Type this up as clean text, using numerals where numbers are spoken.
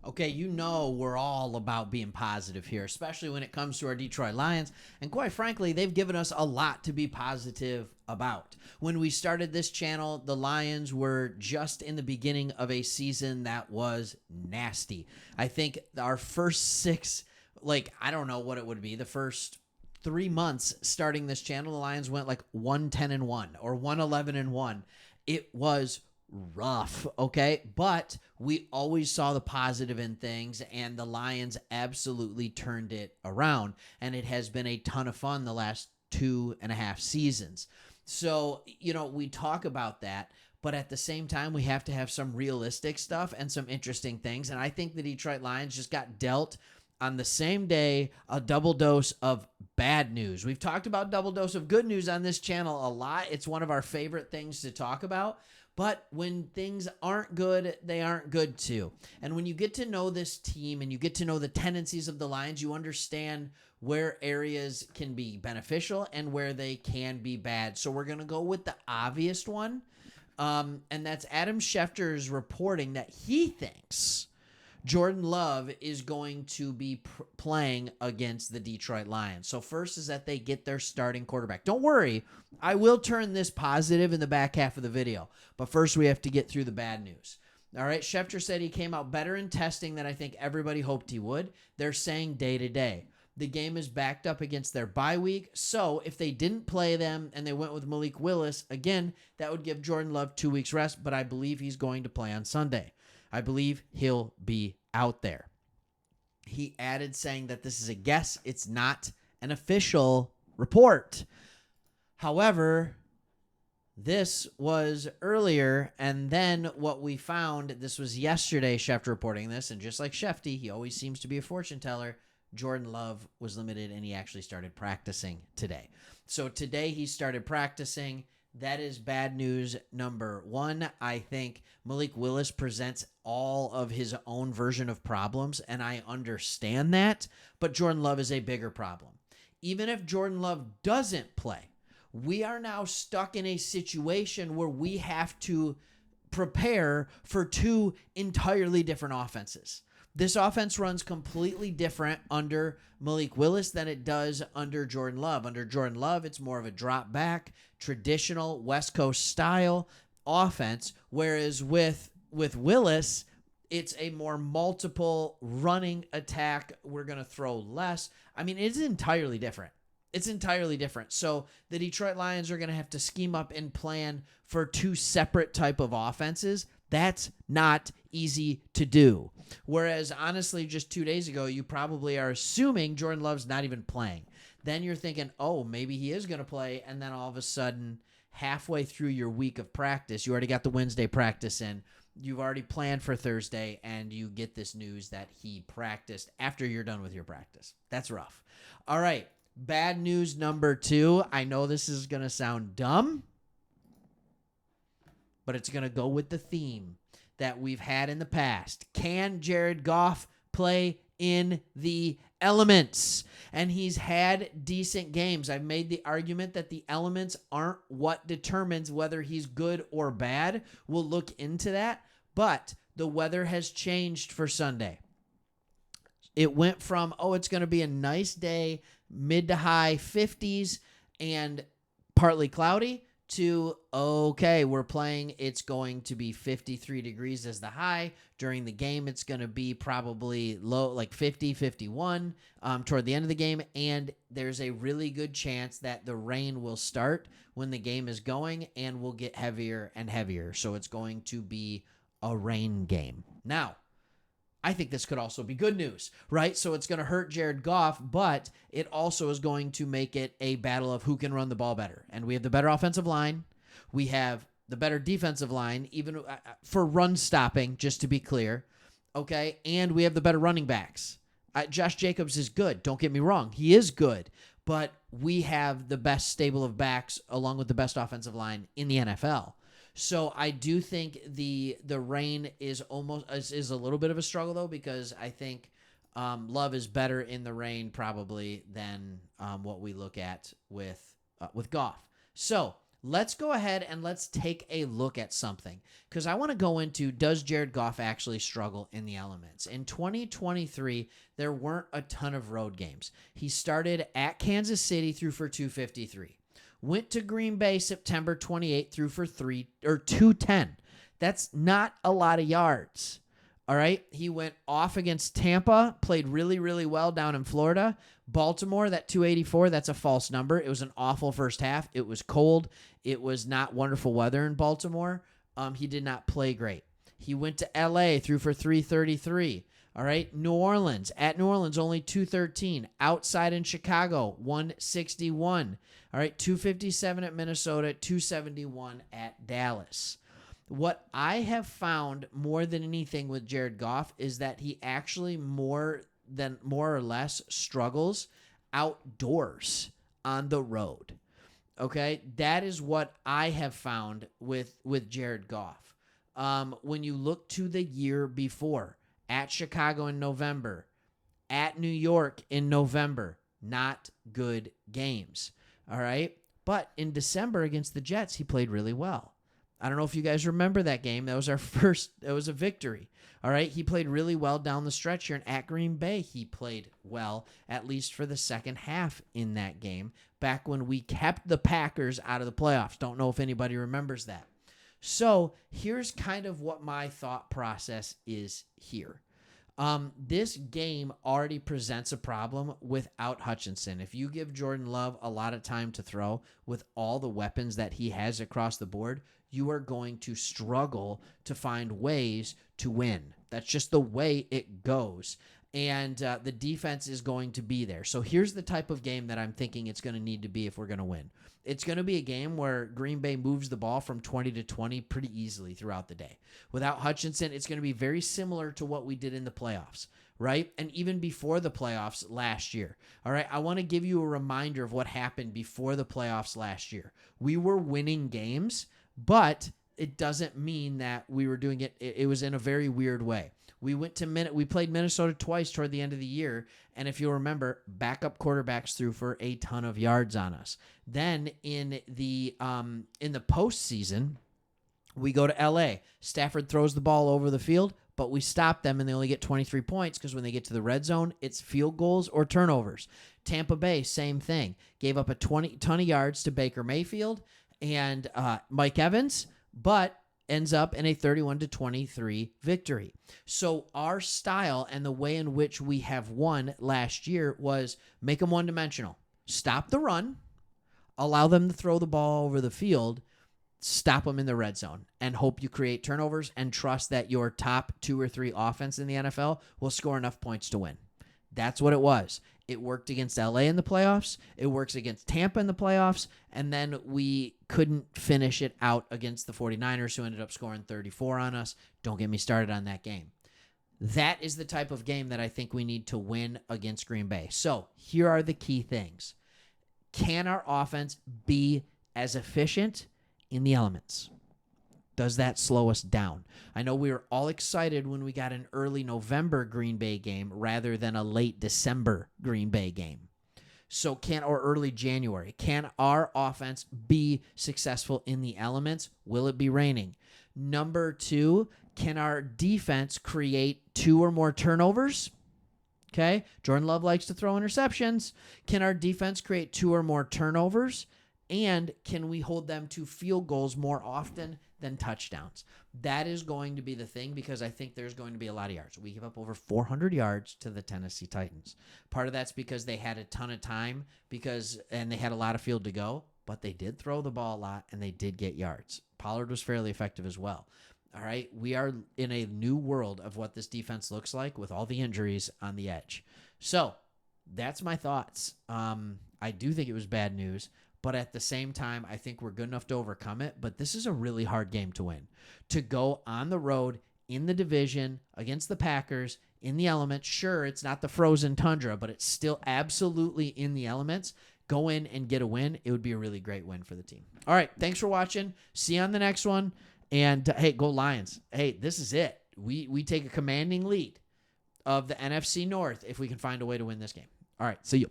Okay, you know we're all about being positive here, especially when it comes to our Detroit Lions. And quite frankly, they've given us a lot to be positive about. When we started this channel, the Lions were just in the beginning of a season that was nasty. I think our first six, I don't know what it would be, the first 3 months starting this channel, the Lions went like 1-10-1 or 1-11-1. It was rough, okay? But we always saw the positive in things, and the Lions absolutely turned it around. And it has been a ton of fun the last 2.5 seasons. So, we talk about that, but at the same time, we have to have some realistic stuff and some interesting things. And I think the Detroit Lions just got dealt on the same day a double dose of bad news. We've talked about double dose of good news on this channel a lot. It's one of our favorite things to talk about. But when things aren't good, they aren't good too. And when you get to know this team and you get to know the tendencies of the Lions, you understand where areas can be beneficial and where they can be bad. So we're going to go with the obvious one. And that's Adam Schefter's reporting that he thinks Jordan Love is going to be playing against the Detroit Lions. So first is that they get their starting quarterback. Don't worry, I will turn this positive in the back half of the video. But first we have to get through the bad news. All right, Schefter said he came out better in testing than I think everybody hoped he would. They're saying day to day. The game is backed up against their bye week. So if they didn't play them and they went with Malik Willis, again, that would give Jordan Love 2 weeks rest. But I believe he's going to play on Sunday. I believe he'll be out there. He added saying that this is a guess. It's not an official report. However, this was earlier, and then what we found, this was yesterday, Schefter reporting this, and just like Shefty, he always seems to be a fortune teller, Jordan Love was limited, and he actually started practicing today. So today he started practicing. That is bad news number one. I think Malik Willis presents all of his own version of problems, and I understand that, but Jordan Love is a bigger problem. Even if Jordan Love doesn't play, we are now stuck in a situation where we have to prepare for two entirely different offenses. This offense runs completely different under Malik Willis than it does under Jordan Love. Under Jordan Love, it's more of a drop back, traditional West Coast style offense, whereas with Willis, it's a more multiple running attack. We're going to throw less. I mean, it's entirely different. It's entirely different. So the Detroit Lions are going to have to scheme up and plan for two separate type of offenses. That's not easy to do. Whereas, honestly, just 2 days ago, you probably are assuming Jordan Love's not even playing. Then you're thinking, oh, maybe he is going to play. And then all of a sudden, halfway through your week of practice, you already got the Wednesday practice in. You've already planned for Thursday, and you get this news that he practiced after you're done with your practice. That's rough. All right. Bad news number 2. I know this is going to sound dumb, but it's going to go with the theme that we've had in the past. Can Jared Goff play in the elements? And he's had decent games. I've made the argument that the elements aren't what determines whether he's good or bad. We'll look into that, but the weather has changed for Sunday. It went from, it's going to be a nice day, mid to high 50s and partly cloudy, to, okay, we're playing, it's going to be 53 degrees as the high. During the game, it's going to be probably low, like 50, 51 toward the end of the game, and there's a really good chance that the rain will start when the game is going and will get heavier and heavier. So it's going to be a rain game. Now, I think this could also be good news, right? So it's going to hurt Jared Goff, but it also is going to make it a battle of who can run the ball better. And we have the better offensive line. We have the better defensive line, even for run stopping, just to be clear. Okay? And we have the better running backs. Josh Jacobs is good. Don't get me wrong. He is good. But we have the best stable of backs along with the best offensive line in the NFL. So I do think the rain is is a little bit of a struggle, though, because I think Love is better in the rain probably than what we look at with Goff. So let's go ahead and let's take a look at something, because I want to go into, does Jared Goff actually struggle in the elements? In 2023, there weren't a ton of road games. He started at Kansas City, threw for 253. Went to Green Bay September 28th, threw for 210. That's not a lot of yards. All right. He went off against Tampa, played really, really well down in Florida. Baltimore, that 284, that's a false number. It was an awful first half. It was cold. It was not wonderful weather in Baltimore. He did not play great. He went to LA, threw for 333. All right. New Orleans, at New Orleans, only 213. Outside in Chicago, 161. All right. 257 at Minnesota, 271 at Dallas. What I have found more than anything with Jared Goff is that he actually more or less struggles outdoors on the road. Okay? That is what I have found with Jared Goff. When you look to the year before, at Chicago in November, at New York in November, not good games. All right? But in December against the Jets, he played really well. I don't know if you guys remember that game. That was that was a victory. All right. He played really well down the stretch here. And at Green Bay, he played well, at least for the second half in that game, back when we kept the Packers out of the playoffs. Don't know if anybody remembers that. So here's kind of what my thought process is here. This game already presents a problem without Hutchinson. If you give Jordan Love a lot of time to throw with all the weapons that he has across the board, you are going to struggle to find ways to win. That's just the way it goes. And the defense is going to be there. So here's the type of game that I'm thinking it's going to need to be if we're going to win. It's going to be a game where Green Bay moves the ball from 20 to 20 pretty easily throughout the day. Without Hutchinson, it's going to be very similar to what we did in the playoffs, right? And even before the playoffs last year. All right, I want to give you a reminder of what happened before the playoffs last year. We were winning games, but it doesn't mean that we were doing it. It was in a very weird way. We played Minnesota twice toward the end of the year, and if you'll remember, backup quarterbacks threw for a ton of yards on us. Then in the postseason, we go to LA. Stafford throws the ball over the field, but we stop them, and they only get 23 points because when they get to the red zone, it's field goals or turnovers. Tampa Bay, same thing. Gave up a ton of yards to Baker Mayfield and Mike Evans, but ends up in a 31-23 victory. So our style and the way in which we have won last year was make them one-dimensional. Stop the run, allow them to throw the ball over the field, stop them in the red zone, and hope you create turnovers and trust that your top 2 or 3 offense in the NFL will score enough points to win. That's what it was. It worked against LA in the playoffs. It works against Tampa in the playoffs. And then we couldn't finish it out against the 49ers, who ended up scoring 34 on us. Don't get me started on that game. That is the type of game that I think we need to win against Green Bay. So here are the key things. Can our offense be as efficient in the elements? Does that slow us down? I know we were all excited when we got an early November Green Bay game rather than a late December Green Bay game. So or early January. Can our offense be successful in the elements? Will it be raining? Number 2, can our defense create 2 or more turnovers? Okay. Jordan Love likes to throw interceptions. Can our defense create 2 or more turnovers? And can we hold them to field goals more often than touchdowns? That is going to be the thing, because I think there's going to be a lot of yards. We give up over 400 yards to the Tennessee Titans. Part of that's because they had a ton of time and they had a lot of field to go, but they did throw the ball a lot and they did get yards. Pollard was fairly effective as well. All right, we are in a new world of what this defense looks like with all the injuries on the edge. So that's my thoughts. I do think it was bad news. But at the same time, I think we're good enough to overcome it. But this is a really hard game to win. To go on the road in the division against the Packers in the elements. Sure, it's not the frozen tundra, but it's still absolutely in the elements. Go in and get a win. It would be a really great win for the team. All right, thanks for watching. See you on the next one. And, hey, go Lions. Hey, this is it. We take a commanding lead of the NFC North if we can find a way to win this game. All right, see you.